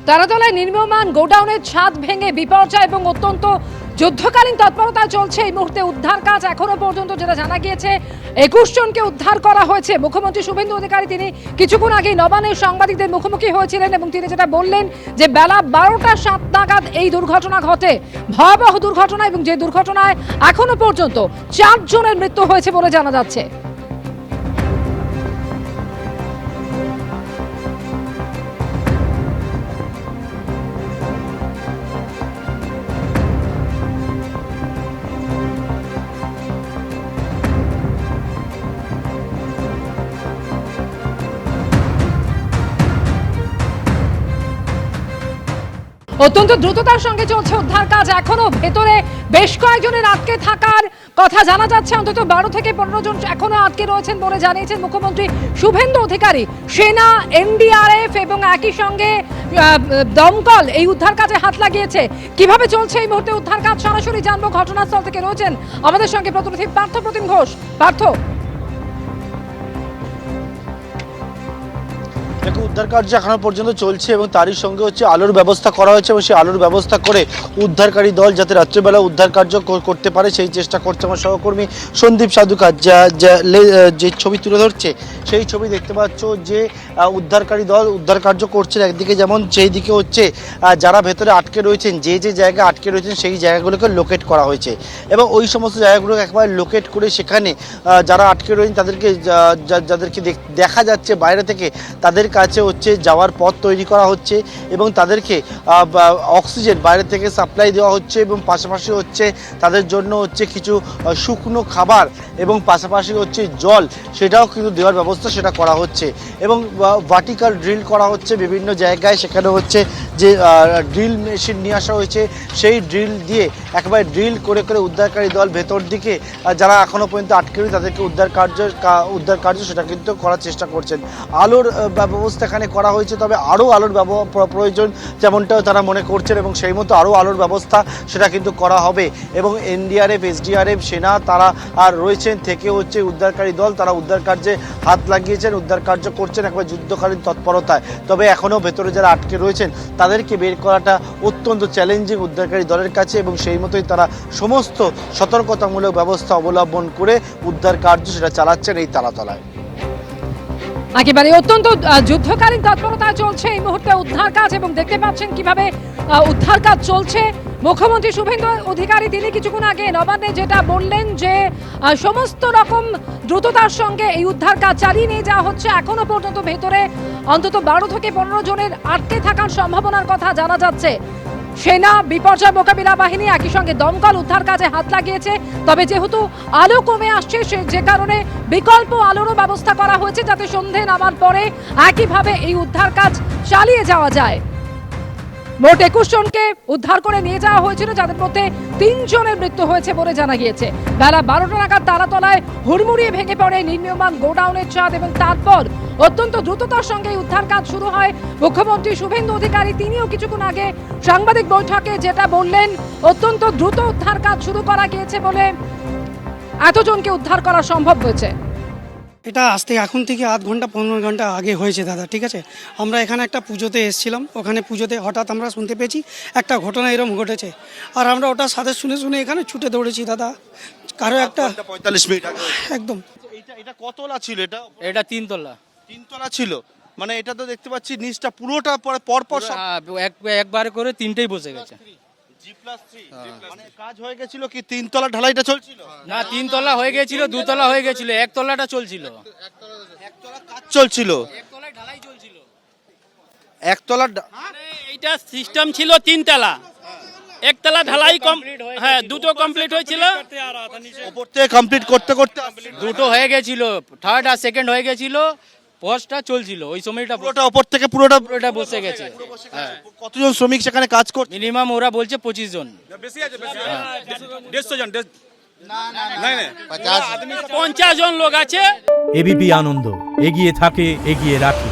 তারাতলায় নির্মীয়মান গোডাউনের ছাদ ভেঙে বিপর্যয় এবং অত্যন্ত যুদ্ধকালীন তৎপরতা চলছে। এই মুহূর্তে উদ্ধার কাজ এখনো পর্যন্ত যেটা জানা গিয়েছে 21 জনকে উদ্ধার করা হয়েছে। মুখ্যমন্ত্রী শুভেন্দু অধিকারী তিনি কিছুক্ষণ আগে নবান্নে সাংবাদিকদের মুখোমুখি হয়েছিলেন এবং তিনি যেটা বললেন যে বেলা 12টা 7 নাগাদ এই দুর্ঘটনা ঘটে, ভয়াবহ দুর্ঘটনা, এবং যে দুর্ঘটনায় এখনো পর্যন্ত 4 জনের মৃত্যু হয়েছে বলে জানা যাচ্ছে। অত্যন্ত দ্রুততার সঙ্গে চলছে উদ্ধার কাজ। এখনো ভেতরে বেশ কয়েকজনের আটকে থাকার কথা জানা যাচ্ছে। অন্তত 12 থেকে 15 জন এখনো আটকে রয়েছেন বলে জানিয়েছেন মুখ্যমন্ত্রী শুভেন্দু অধিকারী। সেনা, এনডিআরএফ এবং একই সঙ্গে দমকল এই উদ্ধার কাজে হাত লাগিয়েছে। কিভাবে চলছে এই মুহূর্তে উদ্ধার কাজ সরাসরি জানবো। ঘটনাস্থল থেকে রয়েছেন আমাদের সঙ্গে প্রতিনিধি পার্থ প্রতিম ঘোষ। পার্থ, উদ্ধার কার্য এখনো পর্যন্ত চলছে এবং তারই সঙ্গে হচ্ছে আলোর ব্যবস্থা করা হয়েছে এবং সেই আলোর ব্যবস্থা করে উদ্ধারকারী দল যাতে রাত্রিবেলা উদ্ধার কার্য করতে পারে সেই চেষ্টা করছে আমার সহকর্মী সন্দীপ সাধুকার। যে ছবি তুলে ধরছে সেই ছবি দেখতে পাচ্ছ যে উদ্ধারকারী দল উদ্ধার কার্য করছেন একদিকে, যেমন সেই দিকে হচ্ছে যারা ভেতরে আটকে রয়েছেন, যে যে জায়গায় আটকে রয়েছেন সেই জায়গাগুলোকে লোকেট করা হয়েছে এবং ওই সমস্ত জায়গাগুলোকে একবার লোকেট করে সেখানে যারা আটকে রয়েছেন তাদেরকে যাদেরকে দেখা যাচ্ছে বাইরে থেকে তাদের কাছে হচ্ছে যাওয়ার পথ তৈরি করা হচ্ছে এবং তাদেরকে অক্সিজেন বাইরে থেকে সাপ্লাই দেওয়া হচ্ছে এবং পাশাপাশি হচ্ছে তাদের জন্য হচ্ছে কিছু শুকনো খাবার এবং পাশাপাশি হচ্ছে জল সেটাও কিন্তু দেওয়ার ব্যবস্থা সেটা করা হচ্ছে এবং ভার্টিক্যাল ড্রিল করা হচ্ছে বিভিন্ন জায়গায়। সেখানে হচ্ছে যে ড্রিল মেশিন নিয়ে আসা হয়েছে সেই ড্রিল দিয়ে একেবারে ড্রিল করে করে উদ্ধারকারী দল ভেতর দিকে যারা এখনও পর্যন্ত আটকে রয়েছে তাদেরকে উদ্ধার কার্য সেটা কিন্তু করার চেষ্টা করছেন। আলোর ব্যবস্থা এখানে করা হয়েছে, তবে আরও আলোর প্রয়োজন যেমনটাও তারা মনে করছেন এবং সেই মতো আরও আলোর ব্যবস্থা সেটা কিন্তু করা হবে এবং এনডিআরএফ, এসডিআরএফ, সেনা তারা আর রয়েছেন থেকে হচ্ছে উদ্ধারকারী দল তারা উদ্ধার কার্যে হাত লাগিয়েছেন, উদ্ধার কার্য করছেন একবার যুদ্ধকালীন তৎপরতায়। তবে এখনও ভেতরে যারা আটকে রয়েছেন তাদেরকে বের করাটা অত্যন্ত চ্যালেঞ্জিং উদ্ধারকারী দলের কাছে এবং সেই মতোই তারা সমস্ত সতর্কতামূলক ব্যবস্থা অবলম্বন করে উদ্ধার কার্য সেটা চালাচ্ছেন এই তারাতলায়। একেবারে অত্যন্ত যুদ্ধকালীন তৎপরতা চলছে এই মুহূর্তে উদ্ধার কাজ এবং দেখতে পাচ্ছেন কিভাবে উদ্ধার কাজ চলছে। মুখ্যমন্ত্রী শুভেন্দু অধিকারী তিনি কিছুক্ষণ আগে নবান্নে যেটা বললেন যে সমস্ত রকম দ্রুততার সঙ্গে এই উদ্ধার কাজ চালিয়ে নিয়ে যাওয়া হচ্ছে। এখনো পর্যন্ত ভেতরে অন্তত 12 থেকে 15 জনের আটকে থাকার সম্ভাবনার কথা জানা যাচ্ছে। সেনা, বিপর্যয় মোকাবিলা বাহিনী একই সঙ্গে দমকল উদ্ধার কাজে হাত লাগিয়েছে। তবে যেহেতু আলো কমে আসছে যে কারণে বিকল্প আলোরও ব্যবস্থা করা হয়েছে যাতে সন্ধে নামার পরে একইভাবে এই উদ্ধার কাজ চালিয়ে যাওয়া যায়। মোট 21 জনকে উদ্ধার করে নিয়ে যাওয়া হয়েছিল, যাদের মধ্যে 3 জনের মৃত্যু হয়েছে বলে জানা গিয়েছে। বেলা 12টা নাগাদ তারাতলায় হুড়মুড়িয়ে ভেঙে পড়ে নির্মীয়মান গোডাউনের ছাদ এবং তারপর অত্যন্ত দ্রুততার সঙ্গে উদ্ধার কাজ শুরু হয়। মুখ্যমন্ত্রী শুভেন্দু অধিকারী তিনিও কিছুক্ষণ আগে সাংবাদিক বৈঠকে যেটা বললেন অত্যন্ত দ্রুত উদ্ধার কাজ শুরু করা গিয়েছে বলে এতজনকে উদ্ধার করা সম্ভব হয়েছে। এটা আসতে এখন থেকে আধ ঘন্টা 15 ঘন্টা আগে হয়েছে দাদা, ঠিক আছে। আমরা এখানে একটা পুজোতে এসেছিলাম, ওখানে পুজোতে হঠাৎ আমরা শুনতে পেয়েছি একটা ঘটনা এরকম ঘটেছে আর আমরা ওটা সাথে শুনে এখানে ছুটে দৌড়েছি দাদা। কারো একটা 45 মিনিট একদম। এটা কতলা ছিল? এটা 3 তলা। 3 তলা ছিল, মানে এটা তো দেখতে পাচ্ছি নিচটা পুরোটা পরপর একবারে করে 3টেই বসে গেছে। মানে কাজ হয়ে গেছিল কি 3 তলা ঢালাইটা চলছিল? না, 3 তলা হয়ে গেছিল, 2 তলা হয়ে গেছিল, 1 তলাটা চলছিল। এক তলা কাজ চলছিল, 1 তলায় ঢালাই চলছিল। এক তলা এইটা সিস্টেম ছিল 3 তলা, 1 তলা ঢালাই হ্যাঁ দুটো কমপ্লিট হয়েছিল, উপর থেকে কমপ্লিট করতে করতে দুটো হয়ে গেছিল, থার্ড আর সেকেন্ড হয়ে গেছিল, পোস্টটা চলছিল ওই সময়টা পুরোটা উপর থেকে পুরোটা বসে গেছে। হ্যাঁ, কতজন শ্রমিক সেখানে কাজ করছে? মিনিমাম ওরা বলছে 25 জন। বেশি আছে, 150 জন, 50 জন লোক আছে। এবিপি আনন্দ এগিয়ে থাকে, এগিয়ে রাখে।